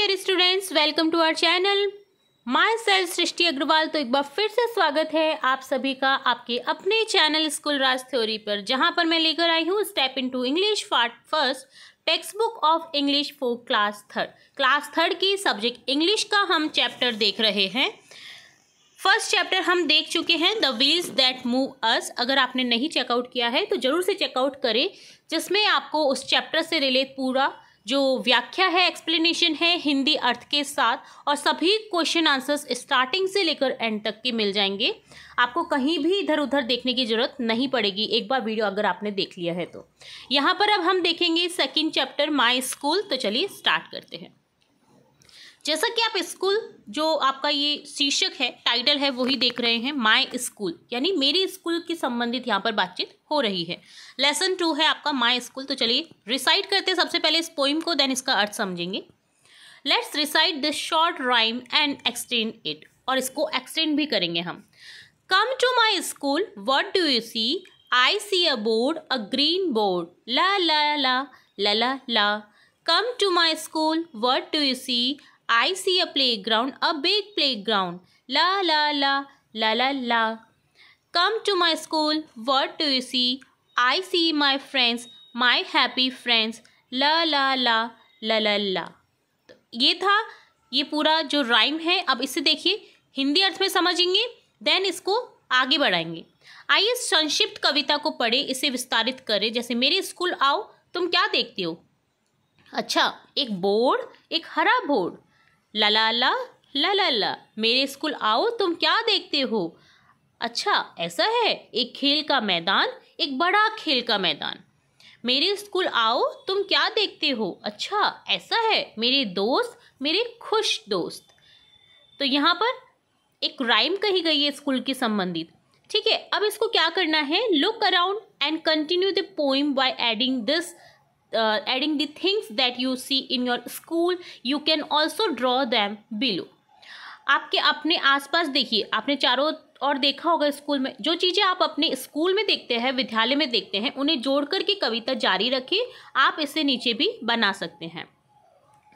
Dear students, welcome to our channel. My self Srishti Agarwal. तो एक बार फिर से स्वागत है आप सभी का आपके अपने चैनल स्कूल राज थ्योरी पर, जहां पर मैं लेकर आई हूं step into English part first, text book of English for class third की सब्जेक्ट इंग्लिश का हम चैप्टर देख रहे हैं। फर्स्ट चैप्टर हम देख चुके हैं, द व्हील्स दैट मूव अस। अगर आपने नहीं चेकआउट किया है तो जरूर से चेकआउट करें, जिसमें आपको उस चैप्टर से रिलेट पूरा जो व्याख्या है, एक्सप्लेनेशन है हिंदी अर्थ के साथ, और सभी क्वेश्चन आंसर्स स्टार्टिंग से लेकर एंड तक के मिल जाएंगे। आपको कहीं भी इधर उधर देखने की जरूरत नहीं पड़ेगी, एक बार वीडियो अगर आपने देख लिया है तो। यहाँ पर अब हम देखेंगे सेकंड चैप्टर माय स्कूल। तो चलिए स्टार्ट करते हैं। जैसा कि आप स्कूल जो आपका ये शीर्षक है, टाइटल है, वही देख रहे हैं, माय स्कूल, यानी मेरी स्कूल की संबंधित यहाँ पर बातचीत हो रही है। लेसन 2 है आपका माय स्कूल। तो चलिए रिसाइट करते हैं सबसे पहले इस पोइम को, देन इसका अर्थ समझेंगे। Let's recite this short rhyme and extend it. और इसको एक्सटेंड भी करेंगे हम। Come to my school, what do you see? I see a board, a green board, la La La La La la. Come to my school, what do you see? I see a playground, a big playground, la la la la la la. Come to my school, what do you see? I see my friends, my happy friends, la la la la la la. तो ये था ये पूरा जो rhyme है। अब इसे देखिए हिंदी अर्थ में समझेंगे, देन इसको आगे बढ़ाएंगे। आइए संक्षिप्त कविता को पढ़े, इसे विस्तारित करें। जैसे मेरे स्कूल आओ, तुम क्या देखते हो? अच्छा, एक बोर्ड, एक हरा बोर्ड, ला ला ला ला ला ला। मेरे स्कूल आओ, तुम क्या देखते हो? अच्छा, ऐसा है, एक खेल का मैदान, एक बड़ा खेल का मैदान। मेरे स्कूल आओ, तुम क्या देखते हो? अच्छा, ऐसा है, मेरे दोस्त, मेरे खुश दोस्त। तो यहाँ पर एक राइम कही गई है स्कूल की संबंधित। ठीक है, अब इसको क्या करना है? Look around and continue the poem by adding the things that you see in your school. You can also draw them below. आपके अपने आसपास देखिए, आपने चारों ओर देखा होगा स्कूल में जो चीज़ें आप अपने स्कूल में देखते हैं, विद्यालय में देखते हैं, उन्हें जोड़ करके कविता जारी रखें। आप इससे नीचे भी बना सकते हैं।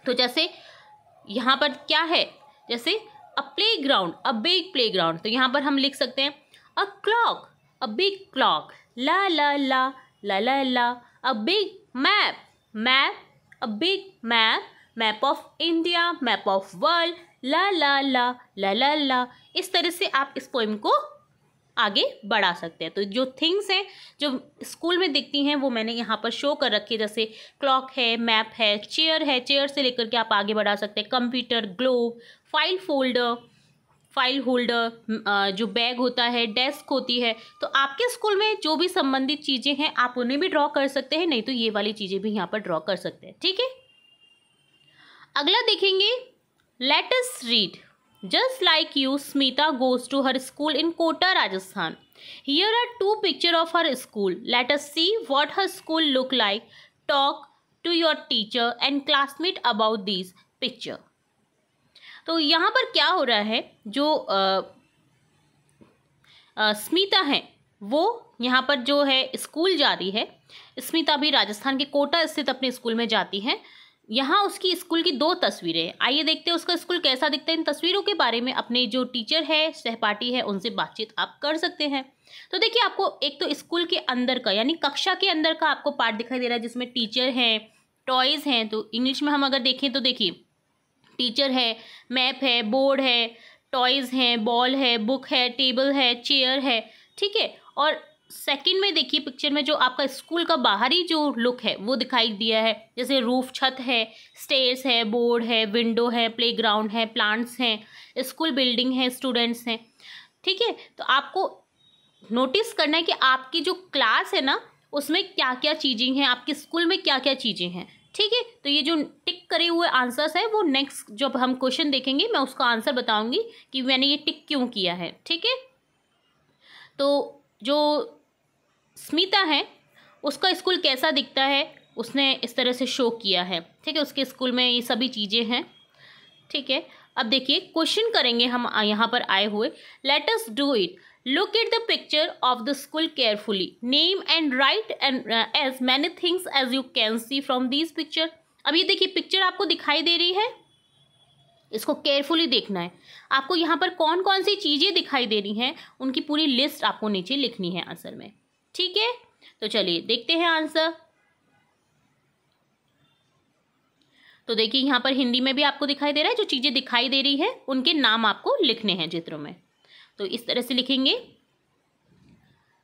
तो जैसे यहाँ पर क्या है, जैसे a playground, a big playground, तो यहाँ पर हम लिख सकते हैं a clock, a big clock, ला ला ला ला ला ला। A big map, map, a big map, map of India, map of world, ला ला ला ला ला ला। इस तरह से आप इस पोइम को आगे बढ़ा सकते हैं। तो जो थिंग्स हैं जो स्कूल में दिखती हैं वो मैंने यहाँ पर शो कर रखी है। जैसे क्लॉक है, मैप है, चेयर से लेकर के आप आगे बढ़ा सकते हैं। कंप्यूटर, ग्लोब, फाइल होल्डर, जो बैग होता है, डेस्क होती है। तो आपके स्कूल में जो भी संबंधित चीज़ें हैं आप उन्हें भी ड्रॉ कर सकते हैं, नहीं तो ये वाली चीज़ें भी यहाँ पर ड्रॉ कर सकते हैं। ठीक है, अगला देखेंगे, let us read. Just like you, Smita goes to her school in Kota, Rajasthan. Here are 2 picture of her school. Let us see what her school look like. Talk to your teacher and classmate about these picture. तो यहाँ पर क्या हो रहा है, जो स्मिता है वो यहाँ पर जो है स्कूल जा रही है। स्मिता भी राजस्थान के कोटा स्थित अपने स्कूल में जाती है। यहाँ उसकी स्कूल की 2 तस्वीरें हैं। आइए देखते हैं उसका स्कूल कैसा दिखता है। इन तस्वीरों के बारे में अपने जो टीचर है, सहपाठी है, उनसे बातचीत आप कर सकते हैं। तो देखिए, आपको एक तो स्कूल के अंदर का यानी कक्षा के अंदर का आपको पार्ट दिखाई दे रहा है, जिसमें टीचर हैं, टॉयज़ हैं। तो इंग्लिश में हम अगर देखें तो देखिए, टीचर है, मैप है, बोर्ड है, टॉयज़ हैं, बॉल है, बुक है, टेबल है, चेयर है। ठीक है, और सेकंड में देखिए पिक्चर में जो आपका स्कूल का बाहरी जो लुक है वो दिखाई दिया है। जैसे रूफ, छत है, स्टेयर्स है, बोर्ड है, विंडो है, प्लेग्राउंड है, प्लांट्स हैं, स्कूल बिल्डिंग है, स्टूडेंट्स हैं। ठीक है, तो आपको नोटिस करना है कि आपकी जो क्लास है ना उसमें क्या क्या चीज़ें हैं, आपके स्कूल में क्या क्या चीज़ें हैं। ठीक है, तो ये जो टिक करे हुए आंसर्स है वो नेक्स्ट जब हम क्वेश्चन देखेंगे मैं उसका आंसर बताऊंगी कि मैंने ये टिक क्यों किया है। ठीक है, तो जो स्मिता है उसका स्कूल कैसा दिखता है उसने इस तरह से शो किया है। ठीक है, उसके स्कूल में ये सभी चीज़ें हैं। ठीक है, अब देखिए क्वेश्चन करेंगे हम यहाँ पर आए हुए। Let us do it. Look at the picture of the school carefully. Name and write and as many things as you can see from this picture. अब ये देखिए पिक्चर आपको दिखाई दे रही है। इसको केयरफुली देखना है। आपको यहाँ पर कौन कौन सी चीज़ें दिखाई दे रही हैं उनकी पूरी लिस्ट आपको नीचे लिखनी है आंसर में, ठीक है। तो चलिए देखते हैं आंसर। तो देखिए यहाँ पर हिंदी में भी आपको दिखाई दे रहा है, जो चीज़ें दिखाई दे रही है उनके नाम आपको लिखने हैं चित्रों में। तो इस तरह से लिखेंगे,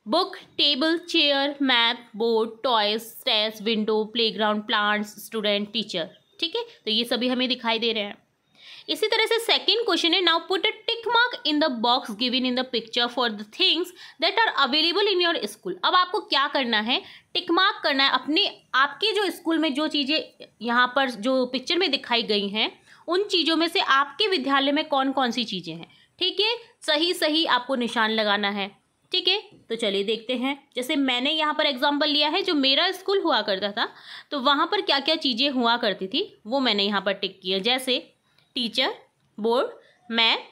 book, table, chair, map, board, toys, stairs, window, playground, plants, student, teacher, ठीक है। तो ये सभी हमें दिखाई दे रहे हैं। इसी तरह से सेकंड क्वेश्चन है, now put a tick mark in the box given in the picture for the things that are available in your school. अब आपको क्या करना है, टिक मार्क करना है अपने आपके जो स्कूल में जो चीज़ें यहाँ पर जो पिक्चर में दिखाई गई हैं उन चीज़ों में से आपके विद्यालय में कौन कौन सी चीज़ें हैं, ठीक है। सही सही आपको निशान लगाना है, ठीक है। तो चलिए देखते हैं। जैसे मैंने यहाँ पर एग्जाम्पल लिया है, जो मेरा स्कूल हुआ करता था तो वहाँ पर क्या क्या चीज़ें हुआ करती थी वो मैंने यहाँ पर टिक किया। जैसे टीचर, बोर्ड, मैप,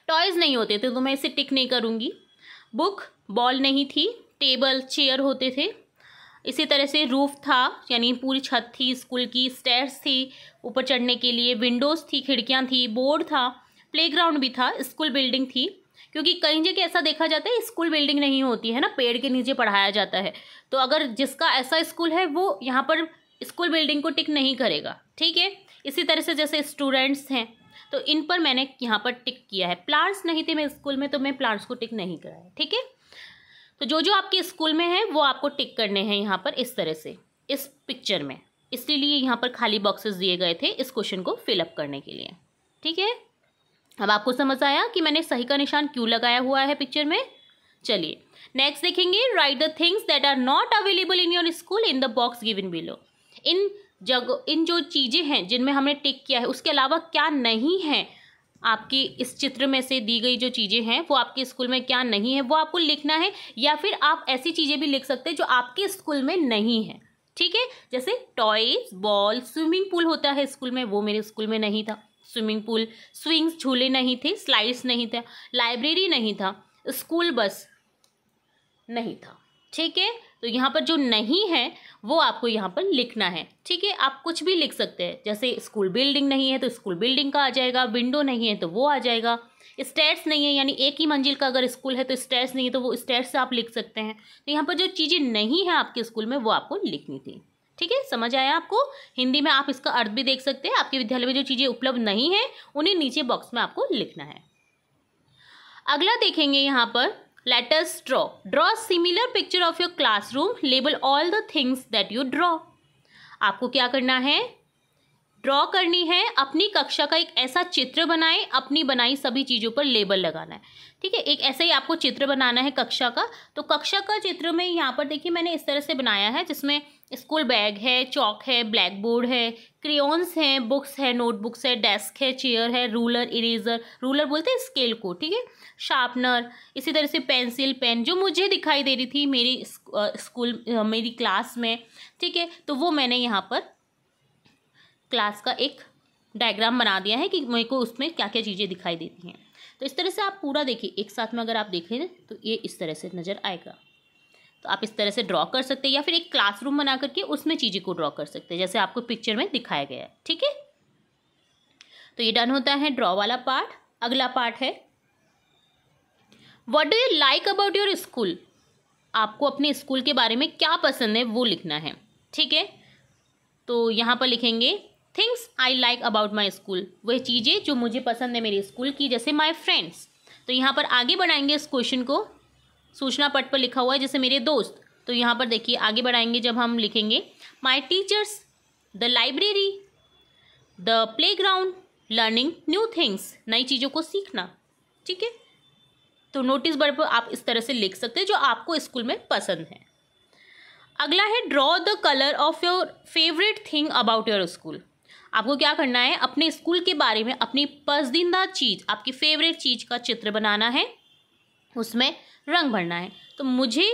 टॉयज़ नहीं होते थे तो मैं इसे टिक नहीं करूँगी। बुक, बॉल नहीं थी, टेबल, चेयर होते थे। इसी तरह से रूफ था, यानी पूरी छत थी स्कूल की, स्टेयर्स थी ऊपर चढ़ने के लिए, विंडोज़ थी, खिड़कियाँ थी, बोर्ड था, प्लेग्राउंड भी था, स्कूल बिल्डिंग थी। क्योंकि कई जगह ऐसा देखा जाता है स्कूल बिल्डिंग नहीं होती है ना, पेड़ के नीचे पढ़ाया जाता है। तो अगर जिसका ऐसा स्कूल है वो यहाँ पर स्कूल बिल्डिंग को टिक नहीं करेगा, ठीक है। इसी तरह से जैसे स्टूडेंट्स हैं तो इन पर मैंने यहाँ पर टिक किया है। प्लांट्स नहीं थे मेरे स्कूल में तो मैं प्लांट्स को टिक नहीं कराया, ठीक है। तो जो जो आपके स्कूल में है वो आपको टिक करने हैं यहाँ पर इस तरह से, इस पिक्चर में। इसलिए यहाँ पर खाली बॉक्सेस दिए गए थे इस क्वेश्चन को फिलअप करने के लिए, ठीक है। अब आपको समझ आया कि मैंने सही का निशान क्यों लगाया हुआ है पिक्चर में। चलिए नेक्स्ट देखेंगे, write the things that are not available in your school in the box given below. इन जो चीज़ें हैं जिनमें हमने टिक किया है उसके अलावा क्या नहीं है आपकी इस चित्र में से दी गई जो चीज़ें हैं वो आपके स्कूल में क्या नहीं है वो आपको लिखना है। या फिर आप ऐसी चीज़ें भी लिख सकते हैं जो आपके स्कूल में नहीं है, ठीक है। जैसे टॉयज, बॉल, स्विमिंग पूल होता है स्कूल में, वो मेरे स्कूल में नहीं था। स्विमिंग पूल, स्विंग्स, झूले नहीं थे, स्लाइड्स नहीं था, लाइब्रेरी नहीं था, स्कूल बस नहीं था, ठीक है। तो यहाँ पर जो नहीं है वो आपको यहाँ पर लिखना है, ठीक है। आप कुछ भी लिख सकते हैं, जैसे स्कूल बिल्डिंग नहीं है तो स्कूल बिल्डिंग का आ जाएगा, विंडो नहीं है तो वो आ जाएगा, स्टेयर्स नहीं है यानी एक ही मंजिल का अगर स्कूल है तो स्टेयर्स नहीं है तो वो स्टेयर्स से आप लिख सकते हैं। तो यहाँ पर जो चीज़ें नहीं है आपके स्कूल में वो आपको लिखनी थी, ठीक है। समझ आया आपको। हिंदी में आप इसका अर्थ भी देख सकते हैं। आपके विद्यालय में जो चीज़ें उपलब्ध नहीं है उन्हें नीचे बॉक्स में आपको लिखना है। अगला देखेंगे यहाँ पर, let us draw similar picture of your classroom, label all the things that you draw. आपको क्या करना है, ड्रॉ करनी है, अपनी कक्षा का एक ऐसा चित्र बनाएं, अपनी बनाई सभी चीज़ों पर लेबल लगाना है, ठीक है। एक ऐसा ही आपको चित्र बनाना है कक्षा का। तो कक्षा का चित्र में यहाँ पर देखिए मैंने इस तरह से बनाया है, जिसमें स्कूल बैग है, चौक है, ब्लैक बोर्ड है, क्रेयॉन्स हैं, बुक्स है, नोटबुक्स है, डेस्क है, चेयर है, रूलर, इरेजर, रूलर बोलते हैं स्केल को, ठीक है, शार्पनर, इसी तरह से पेंसिल, पेन जो मुझे दिखाई दे रही थी मेरी स्कूल मेरी क्लास में, ठीक है। तो वो मैंने यहाँ पर क्लास का एक डायग्राम बना दिया है कि मेरे को उसमें क्या क्या चीज़ें दिखाई देती हैं। तो इस तरह से आप पूरा देखिए, एक साथ में अगर आप देखें तो ये इस तरह से नज़र आएगा। तो आप इस तरह से ड्रॉ कर सकते हैं या फिर एक क्लासरूम बना करके उसमें चीज़ें को ड्रॉ कर सकते हैं जैसे आपको पिक्चर में दिखाया गया है, ठीक है। तो ये डन होता है ड्रॉ वाला पार्ट। अगला पार्ट है, what do you like about your school. आपको अपने स्कूल के बारे में क्या पसंद है वो लिखना है, ठीक है। तो यहाँ पर लिखेंगे things I like about my school, वह चीज़ें जो मुझे पसंद है मेरे स्कूल की, जैसे माई फ्रेंड्स। तो यहाँ पर आगे बढ़ाएंगे इस क्वेश्चन को, सूचना पट पर लिखा हुआ है जैसे मेरे दोस्त। तो यहाँ पर देखिए आगे बढ़ाएंगे जब हम लिखेंगे my teachers, the library, the playground, learning new things, नई चीज़ों को सीखना, ठीक है। तो नोटिस बोर्ड पर आप इस तरह से लिख सकते हैं जो आपको स्कूल में पसंद है। अगला है draw the colour of your favourite thing about your school. आपको क्या करना है, अपने स्कूल के बारे में अपनी पसंदीदा चीज़, आपकी फेवरेट चीज़ का चित्र बनाना है, उसमें रंग भरना है। तो मुझे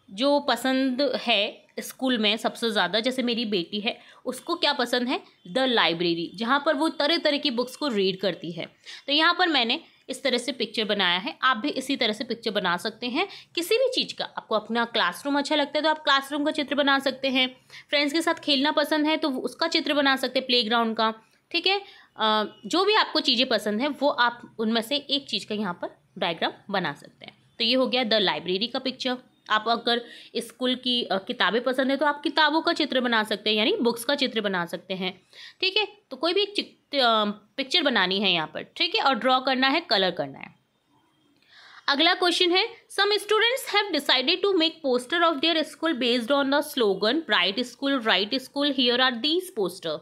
जो पसंद है स्कूल में सबसे ज़्यादा, जैसे मेरी बेटी है उसको क्या पसंद है, द लाइब्रेरी, जहाँ पर वो तरह तरह की बुक्स को रीड करती है। तो यहाँ पर मैंने इस तरह से पिक्चर बनाया है। आप भी इसी तरह से पिक्चर बना सकते हैं किसी भी चीज़ का। आपको अपना क्लासरूम अच्छा लगता है तो आप क्लासरूम का चित्र बना सकते हैं। फ्रेंड्स के साथ खेलना पसंद है तो उसका चित्र बना सकते हैं, प्लेग्राउंड का। ठीक है। जो भी आपको चीज़ें पसंद है वो आप उनमें से एक चीज़ का यहाँ पर डायग्राम बना सकते हैं। तो ये हो गया द लाइब्रेरी का पिक्चर। आप अगर स्कूल की किताबें पसंद है तो आप किताबों का चित्र बना सकते हैं, यानी बुक्स का चित्र बना सकते हैं। ठीक है, तो कोई भी एक पिक्चर बनानी है यहाँ पर, ठीक है, और ड्रॉ करना है, कलर करना है। अगला क्वेश्चन है, some students have decided to make poster of their school based on the slogan bright school right school, here are these poster.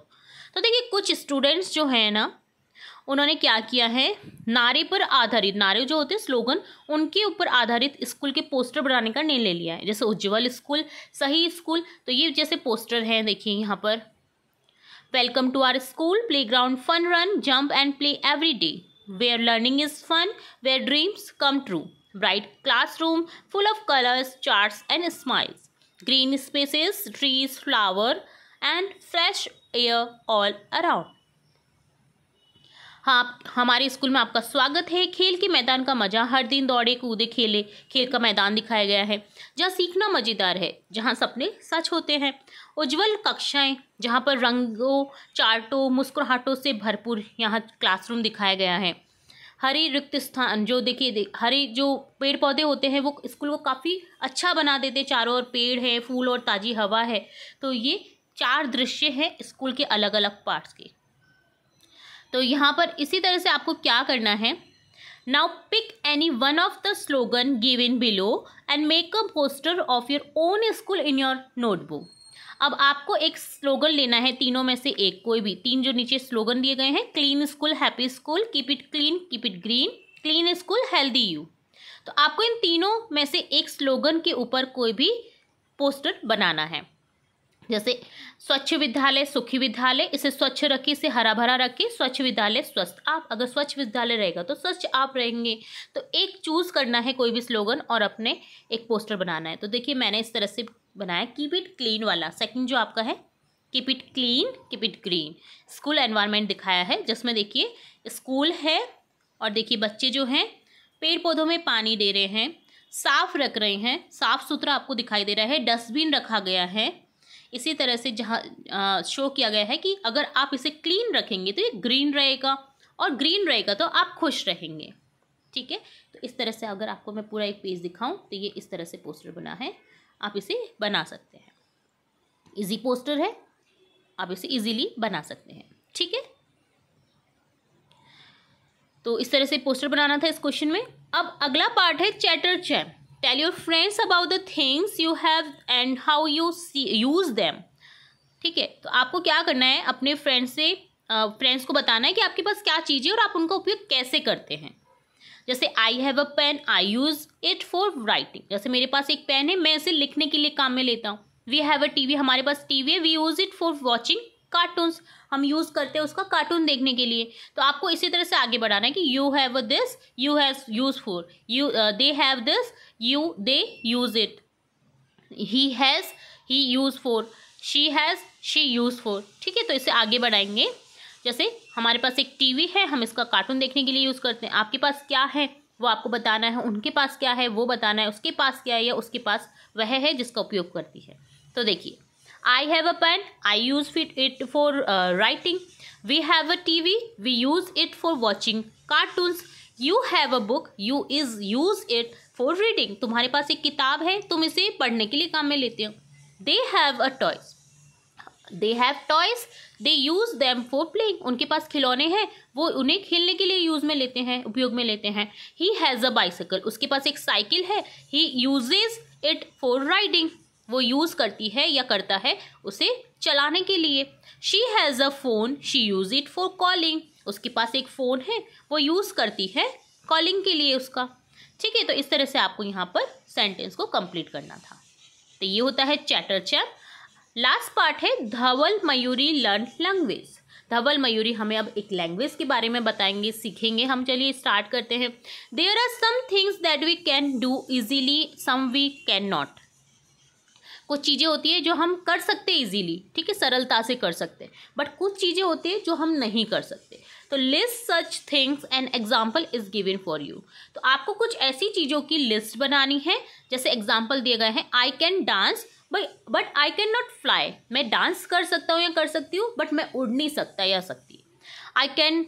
तो देखिए कुछ स्टूडेंट्स जो है ना, उन्होंने क्या किया है, नारे पर आधारित, नारे जो होते हैं स्लोगन, उनके ऊपर आधारित स्कूल के पोस्टर बनाने का निर्णय लिया है। जैसे उज्जवल स्कूल, सही स्कूल, तो ये जैसे पोस्टर हैं, देखिए यहाँ पर, welcome to our school, playground, fun run, jump and play every day, where learning is fun, where dreams come true, bright classroom full of colours, charts and smiles, green spaces, trees, flower and fresh air all around. हाँ, हमारे school में आपका स्वागत है, खेल के मैदान का मजा, हर दिन दौड़े कूदे खेले, खेल का मैदान दिखाया गया है, जहाँ सीखना मज़ेदार है, जहाँ सपने सच होते हैं, उज्जवल कक्षाएं, जहाँ पर रंगों, चार्टों, मुस्कुराहटों से भरपूर यहाँ क्लासरूम दिखाया गया है, हरे रिक्त स्थान, जो देखिए हरे जो पेड़ पौधे होते हैं वो स्कूल को काफ़ी अच्छा बना देते, चारों ओर पेड़ है, फूल और ताज़ी हवा है। तो ये 4 दृश्य हैं स्कूल के अलग अलग पार्ट्स के। तो यहाँ पर इसी तरह से आपको क्या करना है, now pick any one of the slogan given below and make a poster of your own school in your notebook. अब आपको एक स्लोगन लेना है, तीनों में से एक, कोई भी 3 जो नीचे स्लोगन दिए गए हैं, clean school, happy school, keep it clean, keep it green, clean school, healthy you. तो आपको इन तीनों में से एक स्लोगन के ऊपर कोई भी पोस्टर बनाना है। जैसे स्वच्छ विद्यालय सुखी विद्यालय, इसे स्वच्छ रखिए, इसे हरा भरा रखिए, स्वच्छ विद्यालय स्वस्थ आप, अगर स्वच्छ विद्यालय रहेगा तो स्वच्छ आप रहेंगे। तो एक चूज करना है कोई भी स्लोगन और अपने एक पोस्टर बनाना है। तो देखिए मैंने इस तरह से बनाया, कीप इट क्लीन वाला, सेकंड जो आपका है keep it clean, keep it green, school environment दिखाया है, जिसमें देखिए स्कूल है और देखिए बच्चे जो हैं पेड़ पौधों में पानी दे रहे हैं, साफ रख रहे हैं, साफ सुथरा आपको दिखाई दे रहा है, डस्टबिन रखा गया है। इसी तरह से जहाँ शो किया गया है कि अगर आप इसे क्लीन रखेंगे तो ये ग्रीन रहेगा और ग्रीन रहेगा तो आप खुश रहेंगे। ठीक है, तो इस तरह से अगर आपको मैं पूरा एक पेज दिखाऊं तो ये इस तरह से पोस्टर बना है, आप इसे बना सकते हैं। इजी पोस्टर है, आप इसे इजीली बना सकते हैं। ठीक है, तो इस तरह से पोस्टर बनाना था इस क्वेश्चन में। अब अगला पार्ट है chatter champ. Tell your friends about the things you have and how you use them. ठीक है, तो आपको क्या करना है, अपने फ्रेंड्स को बताना है कि आपके पास क्या चीज़ें और आप उनका उपयोग कैसे करते हैं। जैसे I have a pen, I use it for writing, जैसे मेरे पास एक पेन है, मैं इसे लिखने के लिए काम में लेता हूँ। वी हैव अ टीवी, हमारे पास टीवी है, we use it for watching cartoons, हम यूज़ करते हैं उसका कार्टून देखने के लिए। तो आपको इसी तरह से आगे बढ़ाना है कि you have this, you have use for, you they have this, you they use it, he has he use for, she has she use for. ठीक है, तो इसे आगे बढ़ाएंगे। जैसे हमारे पास एक टीवी है, हम इसका कार्टून देखने के लिए यूज़ करते हैं, आपके पास क्या है वो आपको बताना है, उनके पास क्या है वो बताना है, उसके पास क्या है या उसके पास वह है जिसका उपयोग करती है। तो देखिए, I have a pen, I use it for writing. We have a TV, we use it for watching cartoons. You have a book, you use it for reading. तुम्हारे पास एक किताब है, तुम इसे पढ़ने के लिए काम में लेते हो। They have a toys. They have toys, they use them for playing. उनके पास खिलौने हैं, वो उन्हें खेलने के लिए यूज़ में लेते हैं, उपयोग में लेते हैं। He has a bicycle, उसके पास एक साइकिल है, he uses it for riding. वो यूज़ करती है या करता है उसे चलाने के लिए। She has a phone, she use it for calling, उसके पास एक फ़ोन है, वो यूज़ करती है कॉलिंग के लिए उसका। ठीक है, तो इस तरह से आपको यहाँ पर सेंटेंस को कंप्लीट करना था। तो ये होता है चैटर चैम। लास्ट पार्ट है धवल मयूरी लर्न लैंग्वेज। धवल मयूरी हमें अब एक लैंग्वेज के बारे में बताएंगे, सीखेंगे हम। चलिए स्टार्ट करते हैं। There are some things that we can do easily, some we can not. कुछ चीज़ें होती है जो हम कर सकते हैं इजीली, ठीक है, सरलता से कर सकते हैं, बट कुछ चीज़ें होती है जो हम नहीं कर सकते। तो list such things and example is given for you. तो आपको कुछ ऐसी चीज़ों की लिस्ट बनानी है, जैसे एग्जाम्पल दिए गए हैं, I can dance but I can not fly. मैं डांस कर सकता हूँ या कर सकती हूँ, बट मैं उड़ नहीं सकता या सकती। आई कैन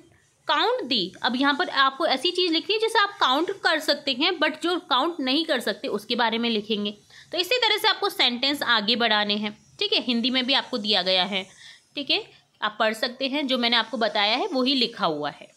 काउंट दी, अब यहाँ पर आपको ऐसी चीज़ लिखनी है जिसे आप काउंट कर सकते हैं, बट जो काउंट नहीं कर सकते उसके बारे में लिखेंगे। तो इसी तरह से आपको सेंटेंस आगे बढ़ाने हैं, ठीक है। हिंदी में भी आपको दिया गया है, ठीक है, आप पढ़ सकते हैं, जो मैंने आपको बताया है वही लिखा हुआ है।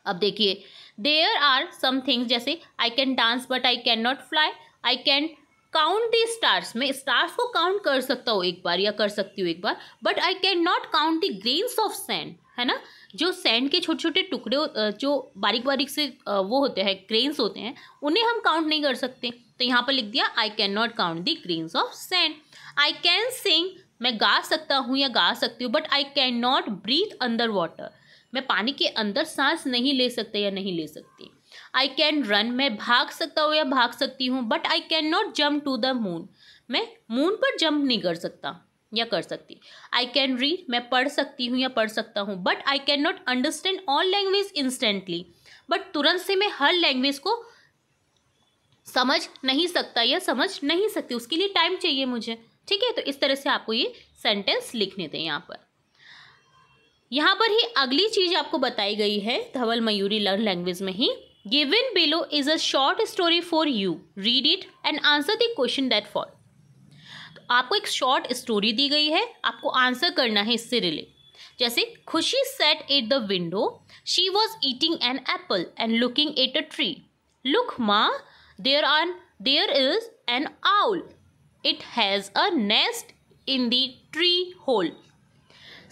अब देखिए, देयर आर सम थिंग्स, जैसे I can dance but I can not fly, I can count the stars, मैं स्टार्स को काउंट कर सकता हूँ एक बार या कर सकती हूँ एक बार, but I can not count the grains of sand, है ना, जो सैंड के छोटे छोटे टुकड़े जो बारीक बारीक से वो होते हैं, ग्रेन्स होते हैं, उन्हें हम काउंट नहीं कर सकते। तो यहाँ पर लिख दिया I can not count the grains of sand. I can sing, मैं गा सकता हूँ या गा सकती हूँ, but I can not breathe under water, मैं पानी के अंदर सांस नहीं ले सकता या नहीं ले सकती। आई कैन रन, मैं भाग सकता हूँ या भाग सकती हूँ, but I can not jump to the moon, मैं मून पर जंप नहीं कर सकता या कर सकती। आई कैन रीड, मैं पढ़ सकती हूँ या पढ़ सकता हूँ, but I can not understand all language instantly, but तुरंत से मैं हर लैंग्वेज को समझ नहीं सकता या समझ नहीं सकती, उसके लिए टाइम चाहिए मुझे, ठीक है। तो इस तरह से आपको ये सेंटेंस लिखने थे। यहाँ पर ही अगली चीज आपको बताई गई है धवल मयूरी लर्न लैंग्वेज में ही। Given below is a short story for you, read it and answer the question that follow. तो आपको एक शॉर्ट स्टोरी दी गई है, आपको आंसर करना है इससे रिलेट। जैसे Khushi sat at the window, she was eating an apple and looking at a tree. Look माँ, there is an owl, it has a nest in the tree hole.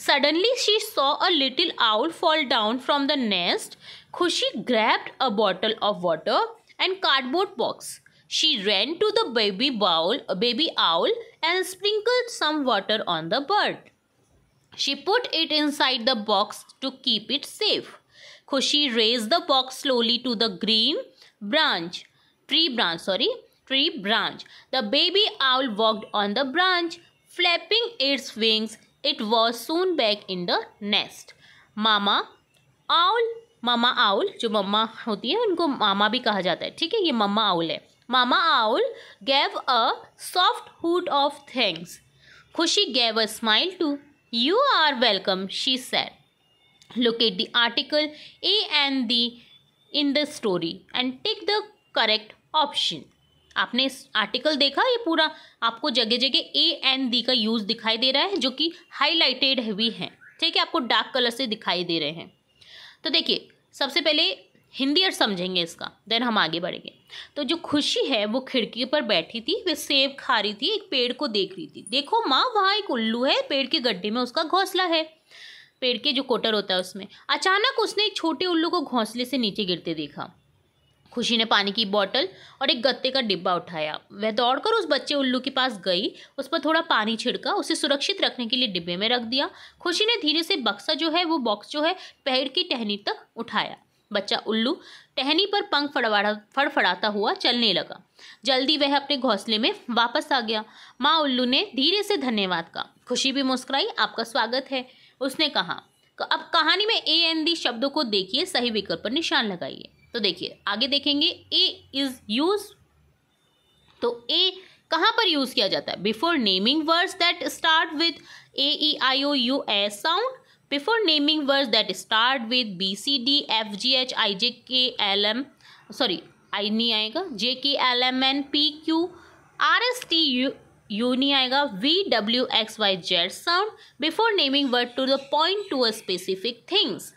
Suddenly she saw a little owl fall down from the nest. Khushi grabbed a bottle of water and cardboard box. She ran to the baby owl and sprinkled some water on the bird. She put it inside the box to keep it safe. Khushi raised the box slowly to the tree branch. The baby owl walked on the branch, flapping its wings. It was soon back in the nest. Mama owl, जो मम्मा होती है उनको मामा भी कहा जाता है, ठीक है, ये मम्मा आउल है। मामा owl gave a soft hoot of thanks. Khushi gave a smile too. You are welcome, she said. Look at the article A and D in the story and take the correct option. आपने इस article देखा, ये पूरा आपको जगह जगह ए and D का use दिखाई दे रहा है, जो कि हाईलाइटेड भी है, ठीक है, आपको डार्क कलर से दिखाई दे रहे हैं। तो देखिए, सबसे पहले हिंदी अर्थ समझेंगे इसका, देन हम आगे बढ़ेंगे। तो जो खुशी है वो खिड़की पर बैठी थी, वे सेब खा रही थी, एक पेड़ को देख रही थी। देखो माँ, वहाँ एक उल्लू है, पेड़ के गड्ढे में उसका घोंसला है, पेड़ के जो कोटर होता है उसमें। अचानक उसने एक छोटे उल्लू को घोंसले से नीचे गिरते देखा। खुशी ने पानी की बोतल और एक गत्ते का डिब्बा उठाया। वह दौड़कर उस बच्चे उल्लू के पास गई, उस पर थोड़ा पानी छिड़का, उसे सुरक्षित रखने के लिए डिब्बे में रख दिया। खुशी ने धीरे से बॉक्स जो है पेड़ की टहनी तक उठाया। बच्चा उल्लू टहनी पर पंख फड़फड़ाता हुआ चलने लगा। जल्दी वह अपने घोंसले में वापस आ गया। माँ उल्लू ने धीरे से धन्यवाद कहा। खुशी भी मुस्कुराई। आपका स्वागत है, उसने कहा। अब कहानी में ए एंड दी शब्दों को देखिए, सही विकल्प पर निशान लगाइए। तो देखिए, आगे देखेंगे ए इज यूज। तो ए कहाँ पर यूज किया जाता है? Before naming words that start with A E I O U S sound, before naming words that start with B C D F G H I J K L M, sorry I नहीं आएगा, J K L M N P Q R S T U नहीं आएगा, V W X Y Z sound, before naming word to the point to a specific things.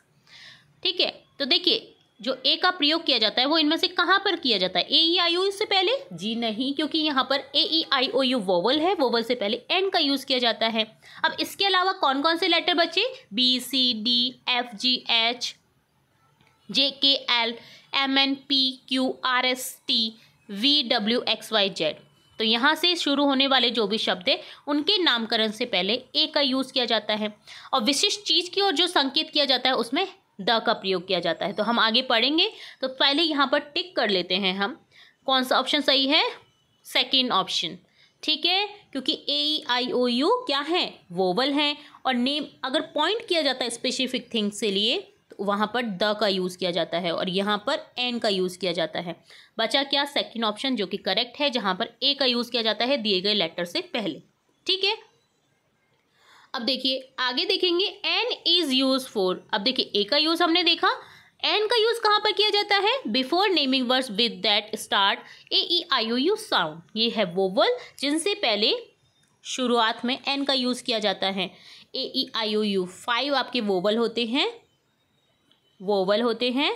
ठीक है, तो देखिए जो ए का प्रयोग किया जाता है वो इनमें से कहाँ पर किया जाता है? ए ई आई ओ से पहले? जी नहीं, क्योंकि यहाँ पर ए E I O you vowel है, वोवल से पहले एन का यूज़ किया जाता है। अब इसके अलावा कौन कौन से लेटर बचे? B C D F G H J K L M N P Q R S T V W X Y Z. तो यहाँ से शुरू होने वाले जो भी शब्द है उनके नामकरण से पहले ए का यूज़ किया जाता है, और विशिष्ट चीज़ की ओर जो संकेत किया जाता है उसमें द का प्रयोग किया जाता है। तो हम आगे पढ़ेंगे, तो पहले यहाँ पर टिक कर लेते हैं हम, कौन सा ऑप्शन सही है? सेकंड ऑप्शन, ठीक है, क्योंकि ए ई आई ओ यू क्या है? वोवल है, और नेम अगर पॉइंट किया जाता है स्पेसिफिक थिंग्स के लिए तो वहाँ पर द का यूज़ किया जाता है और यहाँ पर एन का यूज़ किया जाता है। बचा क्या? सेकंड ऑप्शन, जो कि करेक्ट है, जहाँ पर ए का यूज़ किया जाता है दिए गए लेटर से पहले। ठीक है, अब देखिए आगे देखेंगे एन इज यूज फॉर। अब देखिए ए का यूज हमने देखा, एन का यूज कहाँ पर किया जाता है? Before naming words with that start AEIOU sound. ये है वोवल जिनसे पहले शुरुआत में एन का यूज किया जाता है। AEIOU 5 आपके वोवल होते हैं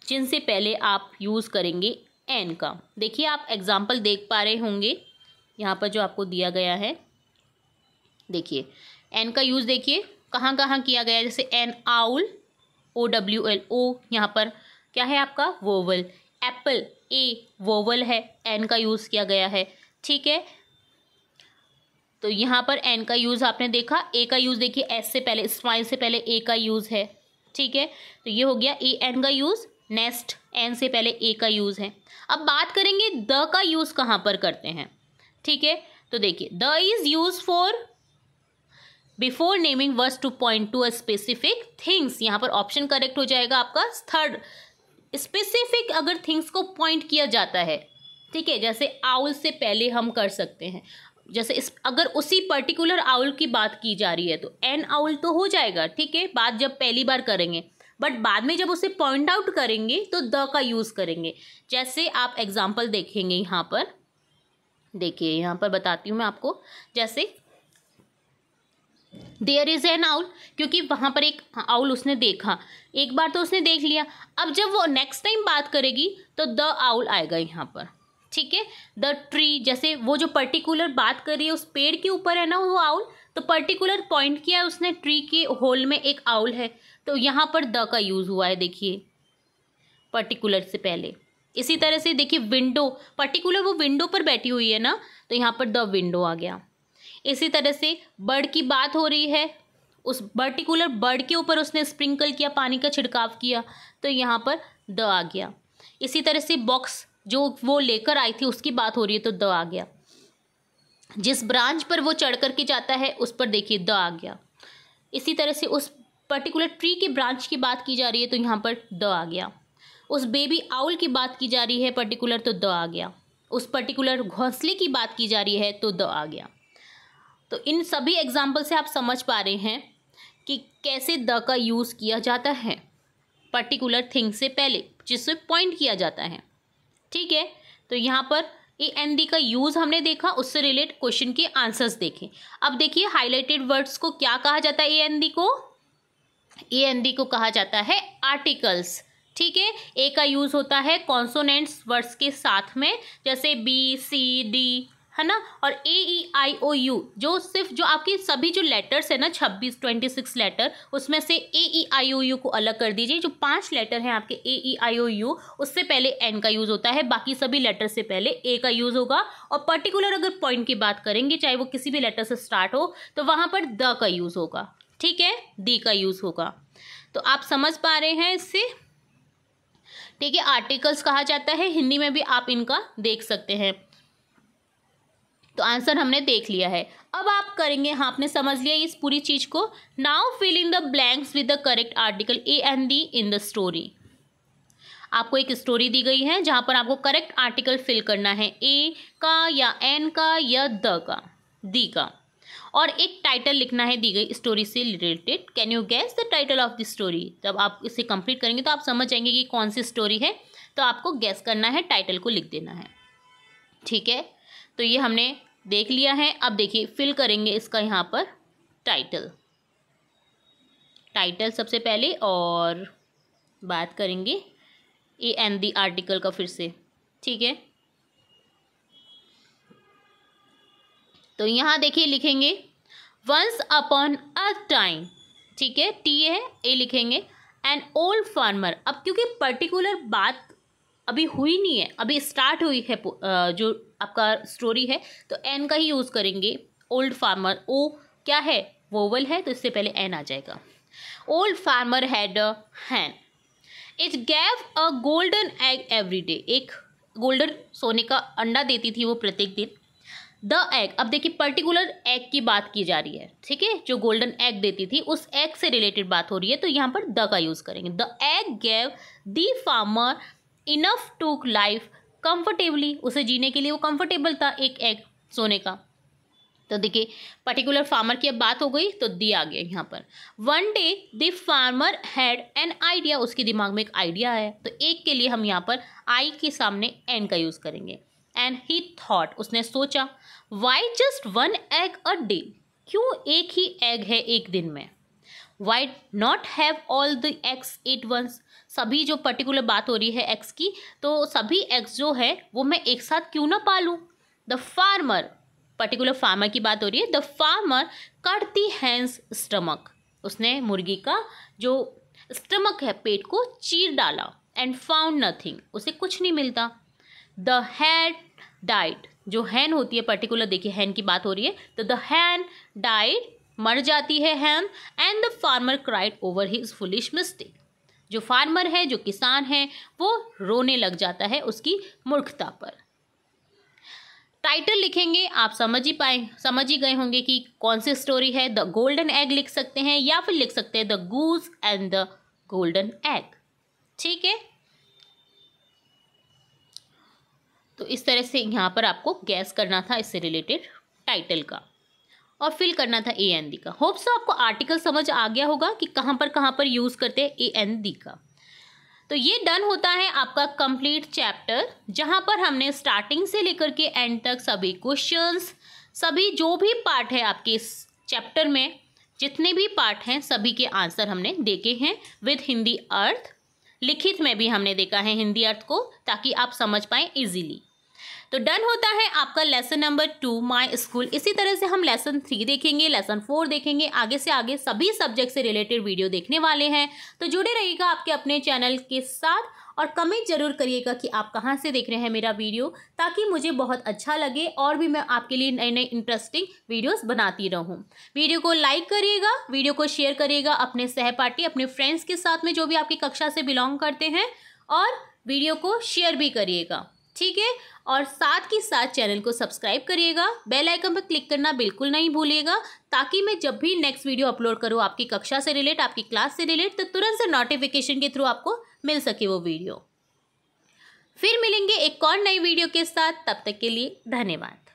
जिनसे पहले आप यूज करेंगे एन का। देखिए आप एग्जाम्पल देख पा रहे होंगे यहाँ पर जो आपको दिया गया है। देखिए एन का यूज देखिए कहाँ कहाँ किया गया है, जैसे एन आउल OWL ओ, यहाँ पर क्या है आपका? वोवल। एप्पल ए वोवल है, एन का यूज़ किया गया है। ठीक है, तो यहाँ पर एन का यूज़ आपने देखा। ए का यूज़ देखिए एस से पहले, स्माइल से पहले ए का यूज़ है। ठीक है, तो ये हो गया ए एन का यूज़। नेक्स्ट एन से पहले ए का यूज़ है। अब बात करेंगे द का यूज़ कहाँ पर करते हैं। ठीक है, तो देखिए the is use for before naming words to point to a specific things. यहाँ पर ऑप्शन करेक्ट हो जाएगा आपका थर्ड। स्पेसिफिक अगर थिंग्स को पॉइंट किया जाता है, ठीक है, जैसे आउल से पहले हम कर सकते हैं। जैसे अगर उसी पर्टिकुलर आउल की बात की जा रही है तो एन आउल तो हो जाएगा। ठीक है, बात जब पहली बार करेंगे, बट बाद में जब उसे पॉइंट आउट करेंगे तो द का यूज़ करेंगे। जैसे आप एग्जाम्पल देखेंगे यहाँ पर, देखिए यहाँ पर बताती हूँ मैं आपको। जैसे देयर इज एन आउल, क्योंकि वहाँ पर एक आउल उसने देखा, एक बार तो उसने देख लिया। अब जब वो नेक्स्ट टाइम बात करेगी तो द आउल आएगा यहाँ पर। ठीक है, द ट्री, जैसे वो जो पर्टिकुलर बात कर रही है उस पेड़ के ऊपर है ना वो आउल, तो पर्टिकुलर पॉइंट किया उसने, ट्री के होल में एक आउल है, तो यहाँ पर द का यूज़ हुआ है। देखिए पर्टिकुलर से पहले। इसी तरह से देखिए विंडो, पर्टिकुलर वो विंडो पर बैठी हुई है ना, तो यहाँ पर द विंडो आ गया। इसी तरह से बर्ड की बात हो रही है, उस पर्टिकुलर बर्ड के ऊपर उसने स्प्रिंकल किया, पानी का छिड़काव किया, तो यहाँ पर द आ गया। इसी तरह से बॉक्स जो वो लेकर आई थी उसकी बात हो रही है तो द आ गया। जिस ब्रांच पर वो चढ़ करके जाता है उस पर देखिए द आ गया। इसी तरह से उस पर्टिकुलर ट्री की ब्रांच की बात की जा रही है तो यहाँ पर द आ गया। उस बेबी आउल की बात की जा रही है पर्टिकुलर, तो द आ गया। उस पर्टिकुलर घोंसले की बात की जा रही है तो द आ गया। तो इन सभी एग्जाम्पल से आप समझ पा रहे हैं कि कैसे द का यूज़ किया जाता है पर्टिकुलर थिंग से पहले, जिससे पॉइंट किया जाता है। ठीक है, तो यहाँ पर ए एन डी का यूज़ हमने देखा, उससे रिलेटेड क्वेश्चन के आंसर्स देखें। अब देखिए हाईलाइटेड वर्ड्स को क्या कहा जाता है? ए एन डी को कहा जाता है आर्टिकल्स। ठीक है, ए का यूज़ होता है कॉन्सोनेंट्स वर्ड्स के साथ में, जैसे बी सी डी, है ना, और AEIOU जो आपकी सभी जो लेटर्स है ना 26 लेटर, उसमें से AEIOU को अलग कर दीजिए। जो 5 लेटर हैं आपके AEIOU, उससे पहले N का यूज़ होता है, बाकी सभी लेटर से पहले A का यूज़ होगा। और पर्टिकुलर अगर पॉइंट की बात करेंगे, चाहे वो किसी भी लेटर से स्टार्ट हो, तो वहाँ पर द का यूज़ होगा। ठीक है, दी का यूज़ होगा। तो आप समझ पा रहे हैं इससे? ठीक है, आर्टिकल्स कहा जाता है, हिंदी में भी आप इनका देख सकते हैं। तो आंसर हमने देख लिया है। अब आप करेंगे, हाँ आपने समझ लिया इस पूरी चीज़ को। Now fill in the blanks with the correct article a and the in the story. आपको एक स्टोरी दी गई है जहाँ पर आपको करेक्ट आर्टिकल फिल करना है, ए का या एन का या द का, दी का, और एक टाइटल लिखना है दी गई स्टोरी से related. Can you guess the title of the story? जब आप इसे कंप्लीट करेंगे तो आप समझ जाएंगे कि कौन सी स्टोरी है, तो आपको गेस करना है, टाइटल को लिख देना है। ठीक है, तो ये हमने देख लिया है। अब देखिए फिल करेंगे इसका यहाँ पर टाइटल सबसे पहले, और बात करेंगे ए एंड दी आर्टिकल का फिर से। ठीक है, तो यहाँ देखिए लिखेंगे वंस अपॉन अ टाइम। ठीक है, टी है, ए लिखेंगे, एन ओल्ड फार्मर। अब क्योंकि पर्टिकुलर बात अभी हुई नहीं है, अभी स्टार्ट हुई है जो आपका स्टोरी है, तो एन का ही यूज़ करेंगे। ओल्ड फार्मर, ओ क्या है? वोवल है, तो इससे पहले एन आ जाएगा। Old farmer had a hen, it gave a golden egg every day. एक गोल्डन सोने का अंडा देती थी वो प्रत्येक दिन। द एग, अब देखिए पर्टिकुलर एग की बात की जा रही है। ठीक है, जो गोल्डन एग देती थी उस एग से रिलेटेड बात हो रही है, तो यहाँ पर द का यूज़ करेंगे। The egg gave the farmer enough to life comfortably, उसे जीने के लिए वो कंफर्टेबल था एक एग सोने का। तो देखिए पर्टिकुलर फार्मर की अब बात हो गई तो दिया गया यहाँ पर, one day the farmer had an idea, उसके दिमाग में एक आइडिया है। तो एक के लिए हम यहाँ पर आई के सामने एन का यूज़ करेंगे। एंड ही थॉट, उसने सोचा, why just one egg a day, क्यों एक ही एग है एक दिन में। Why not have all the eggs at once, सभी जो पर्टिकुलर बात हो रही है एग्स की, तो सभी एग्स जो है वो मैं एक साथ क्यों ना पालूँ। द फार्मर, पर्टिकुलर फार्मर की बात हो रही है, the farmer cut the hence stomach, उसने मुर्गी का जो स्टमक है पेट को चीर डाला। एंड फाउंड नथिंग, उसे कुछ नहीं मिलता। द हैन डाइड, जो हैन होती है पर्टिकुलर, देखिए हैन की बात हो रही है, तो द हैन डाइड, मर जाती है हैन। And the farmer cried over his foolish mistake, जो फार्मर है, जो किसान है, वो रोने लग जाता है उसकी मूर्खता पर। टाइटल लिखेंगे, आप समझ ही गए होंगे कि कौन सी स्टोरी है। द गोल्डन एग लिख सकते हैं या फिर लिख सकते हैं the goose and the golden egg. ठीक है, तो इस तरह से यहाँ पर आपको गैस करना था इससे रिलेटेड टाइटल का और फिल करना था ए एन दी का। होप सो आपको आर्टिकल समझ आ गया होगा कि कहाँ पर यूज़ करते हैं ए एन दी का। तो ये डन होता है आपका कंप्लीट चैप्टर, जहाँ पर हमने स्टार्टिंग से लेकर के एंड तक सभी क्वेश्चंस, सभी जो भी पार्ट है आपके इस चैप्टर में, जितने भी पार्ट हैं सभी के आंसर हमने देखे हैं विद हिंदी अर्थ। लिखित में भी हमने देखा है हिंदी अर्थ को, ताकि आप समझ पाएँ इजीली। तो डन होता है आपका लेसन नंबर 2 माय स्कूल। इसी तरह से हम लेसन 3 देखेंगे, लेसन 4 देखेंगे, आगे से आगे सभी सब्जेक्ट से रिलेटेड वीडियो देखने वाले हैं। तो जुड़े रहिएगा आपके अपने चैनल के साथ और कमेंट जरूर करिएगा कि आप कहाँ से देख रहे हैं मेरा वीडियो, ताकि मुझे बहुत अच्छा लगे और भी मैं आपके लिए नए नए इंटरेस्टिंग वीडियोस बनाती रहूँ। वीडियो को लाइक करिएगा, वीडियो को शेयर करिएगा अपने सहपाठी, अपने फ्रेंड्स के साथ में जो भी आपकी कक्षा से बिलोंग करते हैं, और वीडियो को शेयर भी करिएगा। ठीक है, और साथ ही साथ चैनल को सब्सक्राइब करिएगा, बेल आइकन पर क्लिक करना बिल्कुल नहीं भूलिएगा, ताकि मैं जब भी नेक्स्ट वीडियो अपलोड करूँ आपकी कक्षा से रिलेट, आपकी क्लास से रिलेट, तो तुरंत से नोटिफिकेशन के थ्रू आपको मिल सके वो वीडियो। फिर मिलेंगे एक और नई वीडियो के साथ, तब तक के लिए धन्यवाद।